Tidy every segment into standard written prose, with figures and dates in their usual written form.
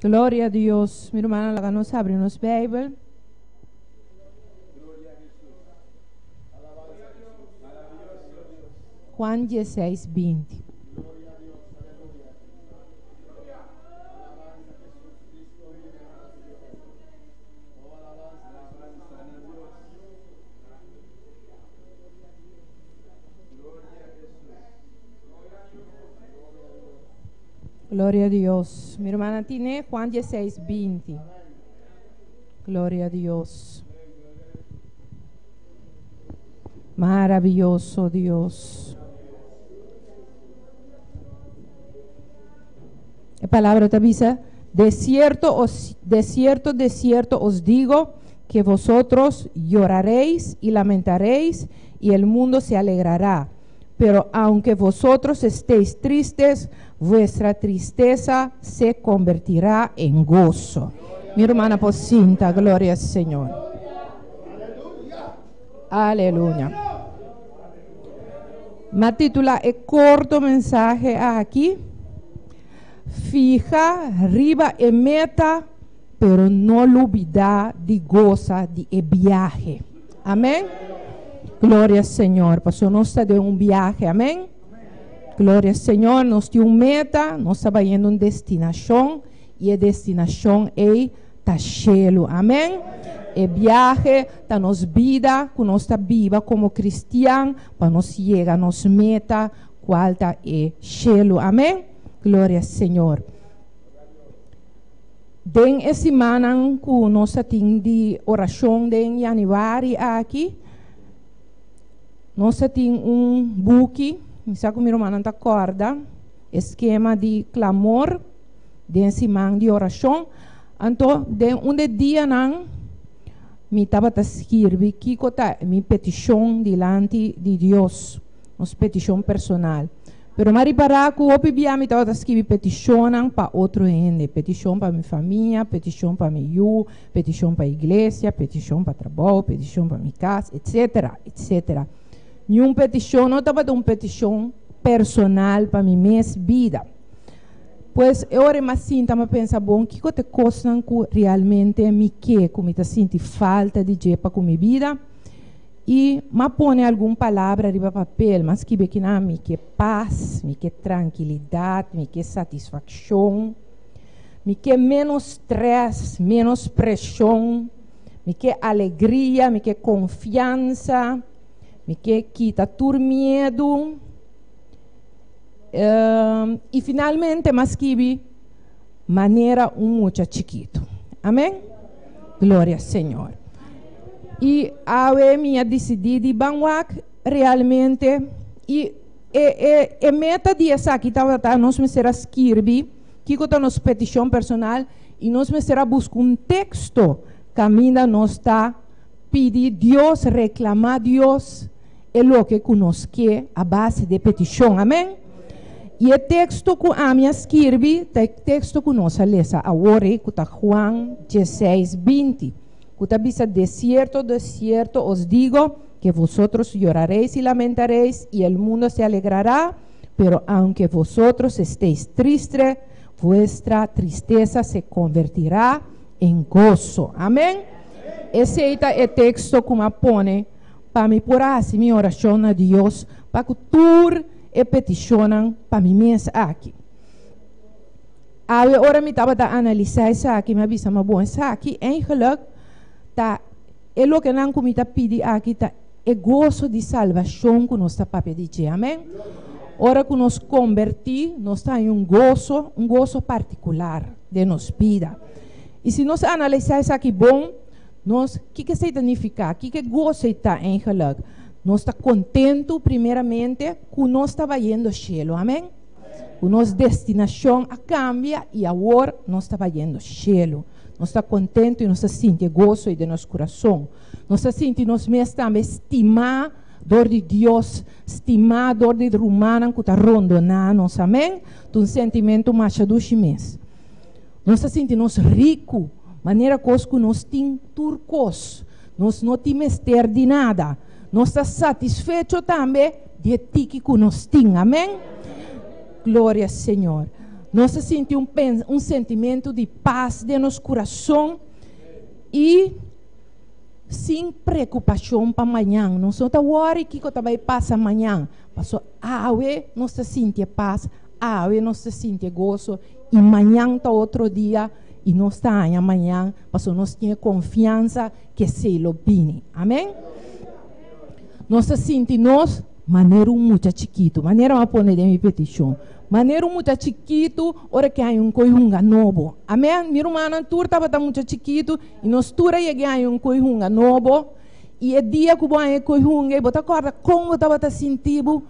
Glória a Deus. Minha irmã, ela nos abre nos Bíblia. Juan 16, 20. Glória a Deus. Minha irmã tiene Juan 16, 20. Glória a Deus. Maravilhoso Deus. La palabra te avisa, de cierto, os digo que vosotros lloraréis y lamentaréis y el mundo se alegrará. Pero aunque vosotros estéis tristes, vuestra tristeza se convertirá en gozo. Mi hermana Pocinta, gloria al Señor. Aleluya. Me titula el corto mensaje aquí. Fija, arriba e meta, pero no olvidar de goza de viaje. Amén. Glória ao Senhor. Pastor, nós estamos de um viagem, amém? Glória ao Senhor. Nós temos uma meta, nós estamos indo uma destinação, e a destinação é Tachelo, amém? E viagem da nossa vida, que nós estamos viva como cristianos, para nós chegar a nossa meta, qual é Chelo, amém? Glória ao Senhor. Den semana que nós temos de oração de janeiro aqui, nós temos book, não sei como minha irmã não acorda, esquema de clamor, de semana de oração. Então, de dia não, me estava a escrever que minha petição diante de Deus, nossa petição personal. Pero mari para que o pibia me estava a escrever petição para outro ende, petição para minha família, petição para meu, petição para a igreja, petição para trabalho, petição para minha casa, etc, etc. Nenhuma petição, não estava de uma petição personal para minha vida. Pois eu ora mais sinta, mas pensa, bom, que te costam que realmente me quer, como me sinto falta de jeito com minha vida. E me põe alguma palavra arriba papel, mas que be que não me quer paz, me quer tranquilidade, me quer satisfação, me quer menos stress, menos pressão, me quer alegria, me quer confiança, me quer quitar todo medo. E finalmente, mas que maneira muito chiquito. Amém? Glória ao Senhor. E a minha decidida banwak realmente e meta de essa aqui estava nós me será escrever que conta nossa petição personal e nós me será buscar um texto que ainda nós está pedir Deus, reclamar Deus é o que nós quer a base de petição, amém? E o texto que a minha escrevi é o texto que nós lemos agora, que está Juan 16, 20. De cierto, os digo que vosotros lloraréis y lamentaréis y el mundo se alegrará, pero aunque vosotros estéis tristes, vuestra tristeza se convertirá en gozo. Amén. Ese es el texto que me pone para me por así mi oración a Dios, para que tú peticionan para mi mes aquí. Ahora me estaba a analisar isso aqui, me avisa, mas bom, isso aqui, eigenlijk, tá, é o que não comita pedir aqui, tá, é gozo de salvação que nós está para pedir, amém? Ora que nos convertir, nós está em um gozo particular de nossa vida. E se nós analisar isso aqui, bom, nós, o que significa? O que gozo está eigenlijk? Nós está contento, primeiramente, que nós está indo ao céu, amém? A nossa destinação cambia e agora nós estamos indo ao céu. Nós estamos contentes e nós sentimos gozo de nosso coração. Nós sentimos mesmo estimar dor de Deus, estimar dor de humana que está rondonando, amém? Um sentimento mais doce mesmo. Nós sentimos ricos, maneira que nós temos turcos, nós não temos ter de nada. Nós estamos satisfeitos também de ti que nós temos, amém? Glória ao Senhor. Nós sentimos um sentimento de paz de nosso coração e sem preocupação para amanhã. Não só está worry que vai passar amanhã. Passou, nós sentimos paz, nós sentimos gozo e amanhã está outro dia e nós está amanhã, passou nós temos confiança que se lo bine. Amém? Nós sentimos maneira muito chiquito, maneira a poner de minha petição. Maneira muito chiquito, ora que há coihunga novo. Amém? Minha irmã estava muito chiquito e nós tura e há coihunga novo. E o dia que você coihunga, você acorda como você estava sentindo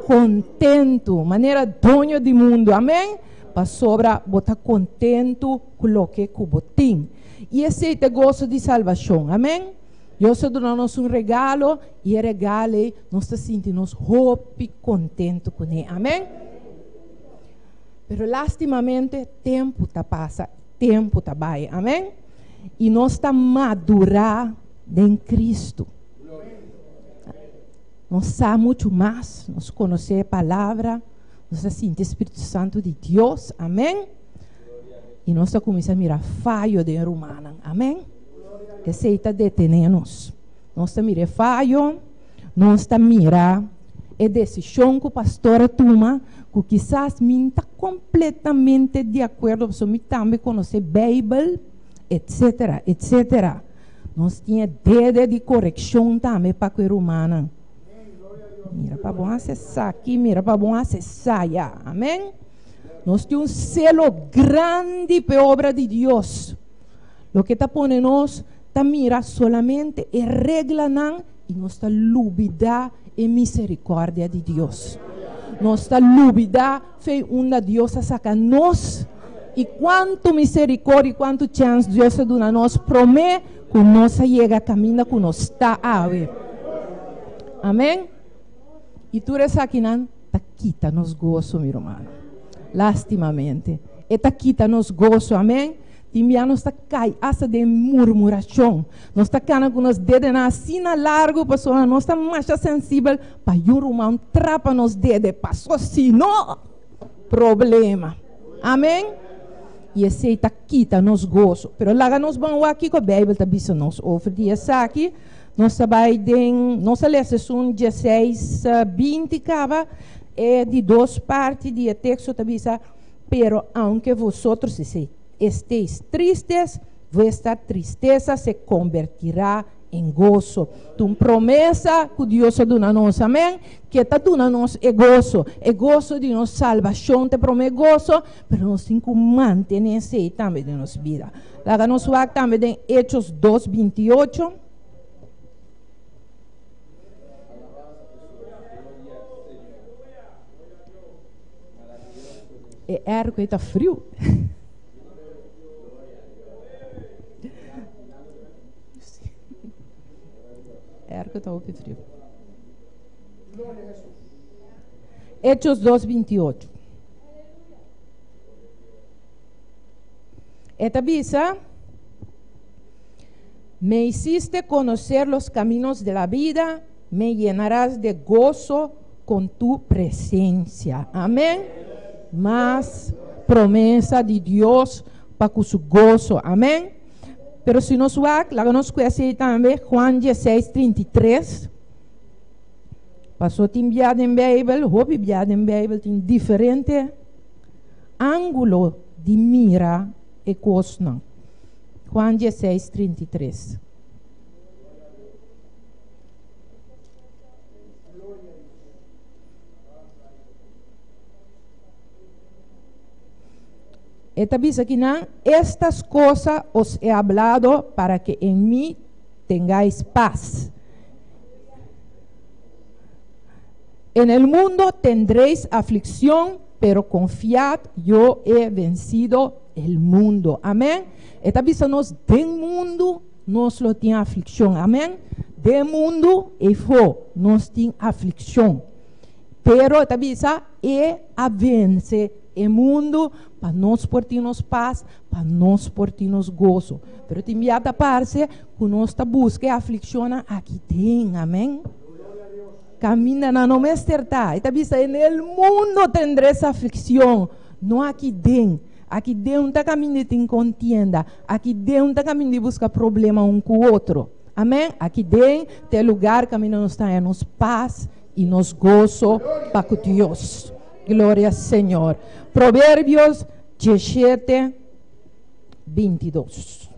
contento, maneira dono do mundo. Amém? Para sobra, você contento com o que você tem. E esse é o gozo de salvação. Amém? Deus dá-nos regalo e o regalo nós sentimos hope contento com ele. Amém? Pero lastimamente, tempo está passa, tempo está vai, amém? E nós está madurar em Cristo. Nós sabemos muito mais, nós conhecemos a palavra, nós sentimos o Espírito Santo de Deus, amém? E nós começamos a mirar falho de humana, amém? Que se está detendo-nos. Nós está mirar falho, nós está mirar a decisão que o pastor toma, que quizás me está completamente de acordo, porque eu também conheço a Bíblia, etc, etc. Nós tínhamos dedo de correção também para a humana. Mira para bom acessar aqui, mira para bom acessar já. Amém? Nós temos um selo grande para a obra de Deus. O que está pondo nós, está mira solamente a regra não, e nós está lubida e misericórdia de Deus. Nós está lubida, foi uma Deus a sacar nós, e quanto misericórdia e quanto chance Deus dá a nós, promete que nós chega a caminho que nós está a ver. Amém? E tu eres aqui não, está quita nos gozo, meu irmão. Lastimamente. Está quita nos gozo, amém? Timbia nós está cai asa de murmuração. Nós está cana com os dedos na sina largo, pessoa, nós está mais sensível para o irmão trapa nos dedos, passou assim, não problema. Amém? E esse está quita nos gozo. Pero lá nós vamos aqui com a Bíblia, está bisa nos oferecer essa aqui. Nós vai de nossa lição 16, 20 cava é de duas partes de texto está bisa. Pero aunque vosotros estéis tristes, vuestra tristeza se convertirá em gozo. Tu promessa que Deus dá a nós, amém? Que está dando a nós é gozo de nossa salvação, te promete gozo, mas nós temos que manter esse também de nossa vida. Lá nós vamos também em Hechos 2:28. É que está frio. Que está muito frio. Hechos 2:28. Esta visa me hiciste conocer los caminos de la vida, me llenarás de gozo con tu presencia. Amén. Más promesa de Dios para con su gozo. Amén. Pero se nós vamos, lá nós conhecemos também Juan 16:33. Passou tem enviado em Bíblia, houve enviado em Bíblia, tem diferente ângulo de mira e coisa. Juan 16:33. Esta dice aquí, estas cosas os he hablado para que en mí tengáis paz. En el mundo tendréis aflicción, pero confiad, yo he vencido el mundo. Amén. Esta dice nos del mundo nos lo tiene aflicción. Amén. Del mundo e fo nos tiene aflicción. Pero esta dice a vence o mundo para nós portarmos paz, para nós portarmos gozo. Pero te enviada parte que nós busca a aflição aqui tem, amém? Camina na não me certa. Esta visa en el mundo tendréis aflicción. não aqui dentro. Aqui dentro está caminho de contienda. Aqui dentro está caminho de buscar problema um com o outro. Amém? Aqui dentro tem lugar que nós está em nos paz e nos gozo para com Deus. Glória ao Senhor. Provérbios 17, 22.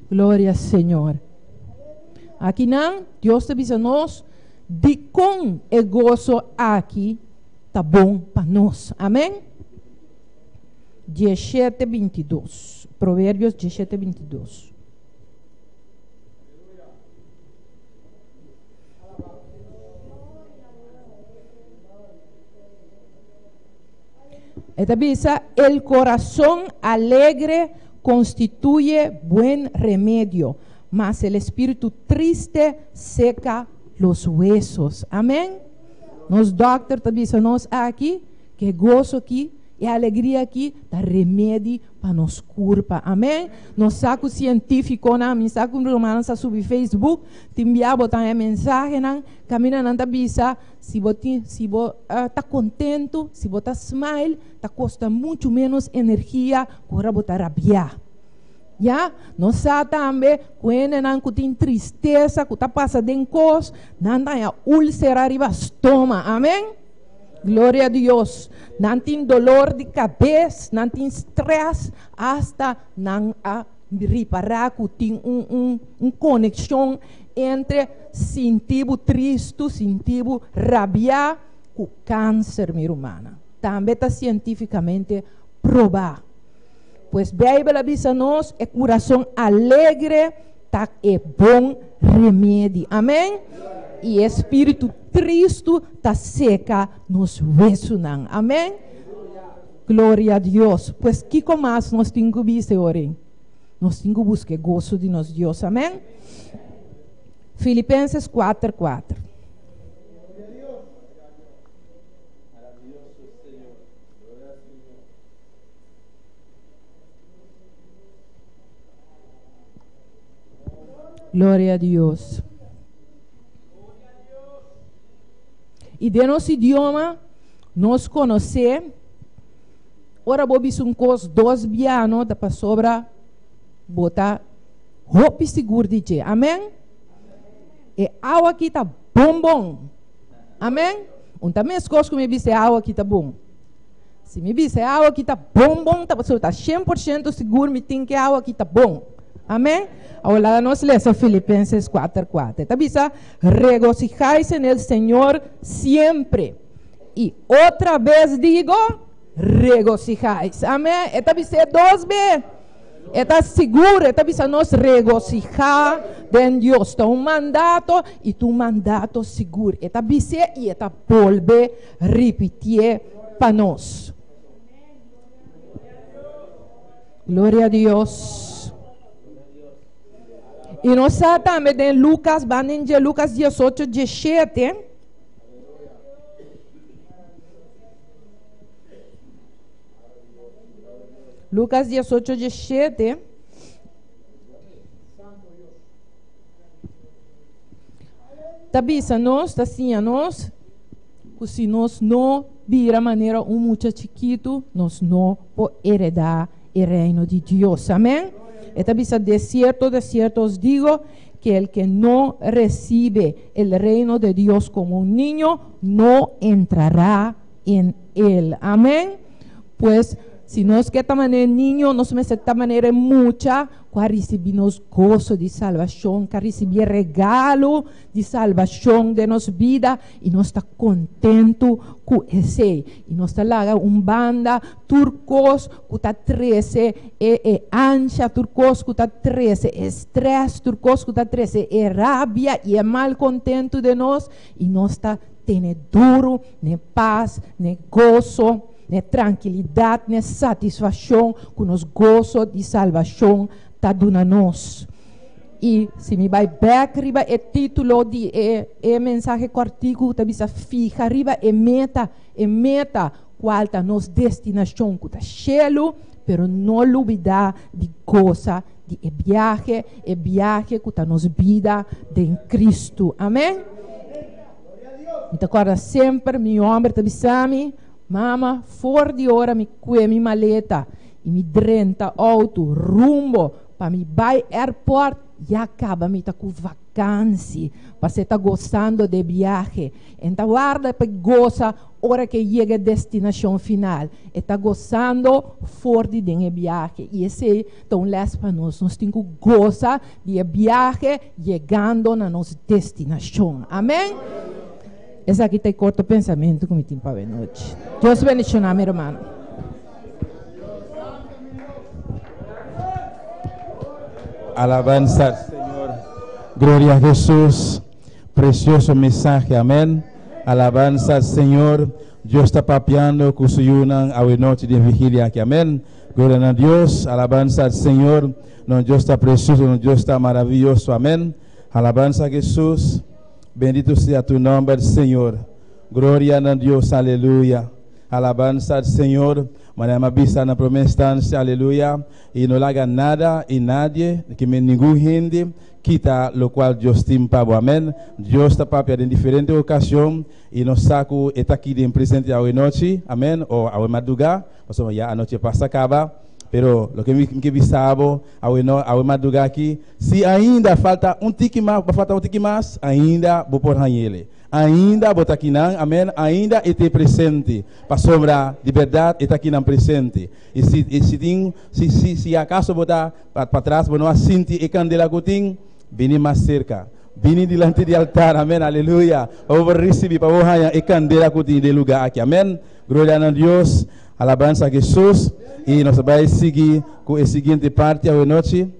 Glória ao Senhor. Aqui não, Deus te avisa nós de com o gozo aqui tá bom para nós. Amém? 17, 22. Provérbios 17, 22. Esta avisa, el corazón alegre constituye buen remedio, mas el espíritu triste seca los huesos. Amém? Nos doctor também nós aqui, que gozo aqui e alegria aqui, dá remédio para nos curpa. Amém? Nos saco científico, me saco romano sobre Facebook, te enviar botar a mensagem, caminha na tabisa, se você está contento, se você está smile, tá custa muito menos energia para botar rabiar. Já, nós também, quando não tem tristeza, que está passando em coisa, não tem úlcera arriba estômago, amém? Glória a Deus. Não tem dolor de cabeça, não tem estresse, hasta não reparar que tem uma conexão entre sentir triste, sentir rabia, com câncer, minha irmã. Também está cientificamente provado. Pues Bíblia avisa-nos, o coração alegre tá é bom remédio. Amém? E espírito triste tá seca nos huesos. Amém? Glória a Deus. Pues que mais nós temos que viver hoje? Nós temos que buscar gozo de nosso Deus. Amém? Filipenses 4:4. Glória a Deus. E de nosso idioma, nós conhecemos, ora vou um cos 2 bianos da para sobra, botar roupa segura de je. Amém? E água aqui está bom. Amém? Também as coisas que me disse água aqui está bom. Se me disse água aqui está bom, tá 100% seguro, me tem que água aqui está bom. Amém? Ahora nos lesa Filipenses 4:4. Esta visa, regocijáis en el Señor siempre. Y otra vez digo, regocijáis. Amén. Esta visa 2 veces. Esta segura, esta visa nos regocijar en Dios. Está un mandato y tu mandato seguro. Esta visa y esta volve repetir para nos. Gloria a Dios. E nós também em Lucas, em Lucas 18, 17. Lucas 18, 17. Tabisa nós, assim a nós, que se nós não vira maneira muito chiquito, nós não podemos heredar o reino de Deus. Amém? Esta visa de cierto os digo que el que no recibe el reino de Dios como un niño no entrará en él. Amén. Pues si nos que esta manera niño, nos me esta manera mucha, que recibimos gozo de salvación, que recibimos regalo de salvación de nos vida y nos está contento con ese. Y nos está laga un banda turcos que está 13, ancha turcos que está 13, estrés turcos que está 13, rabia y mal contento de nos y nos está tener duro, ne paz, ne gozo, ne tranquilidade, ne satisfação, com nos gozo de salvação tá dando nós. E se me vai back riba é título de mensagem com artigo, tá bisa fija riba é meta qual está nossa destinação, que está cheio, pero não olvidar de coisa, de viagem que está nossa vida em Cristo. Amém? Me acorda sempre, meu homem está bisami, mama, fora de hora me cuida minha maleta e me drenta auto, rumbo, para me vai airport, e acaba me tá com vacância, para você tá gostando de viagem. Então guarda para goza hora que chega a destinação final, e tá gostando fora de viagem. E esse é um les para nós temos que gozar de viagem chegando na nossa destinação. Amém? Esse aqui tem corto pensamento que me tem para a noite. Deus bendiga, meu irmão. Alabanza al Señor. Gloria a Jesús. Precioso mensaje. Amén. Alabanza al Señor. Dios está papeando con su yunan a la noche de vigilia aquí. Amén. Gloria a Dios. Alabanza al Señor. No, Dios está precioso. No, Dios está maravilloso. Amén. Alabanza a Jesús. Bendito sea tu nombre, Señor. Gloria a Dios. Aleluya. Alabanza al Señor. Mañana vista na primera instancia, aleluya. Y no le haga nada y nadie, que ningún gente quita lo cual Dios tiene para. Amén. Dios está para en diferentes ocasiones y nos saco está aquí de presente a hoy noche. Amén. O a hoy madrugada. O ya anoche pasa acaba. Pero lo que me visavo a hoy madrugada aqui, se ainda falta tique mais, ainda vou por ele. Ainda botar aqui não, amém? Ainda está presente. Para sombra de verdade está aqui não presente. E se acaso botar para trás, não assinte e candela que tem, vem mais cerca. Vem diante do altar, amém? Aleluia. Vamos receber para o e candela que tem de lugar aqui, amém? Glória a Deus. Alabanza a Jesus. E nós vamos seguir com a seguinte parte da noite.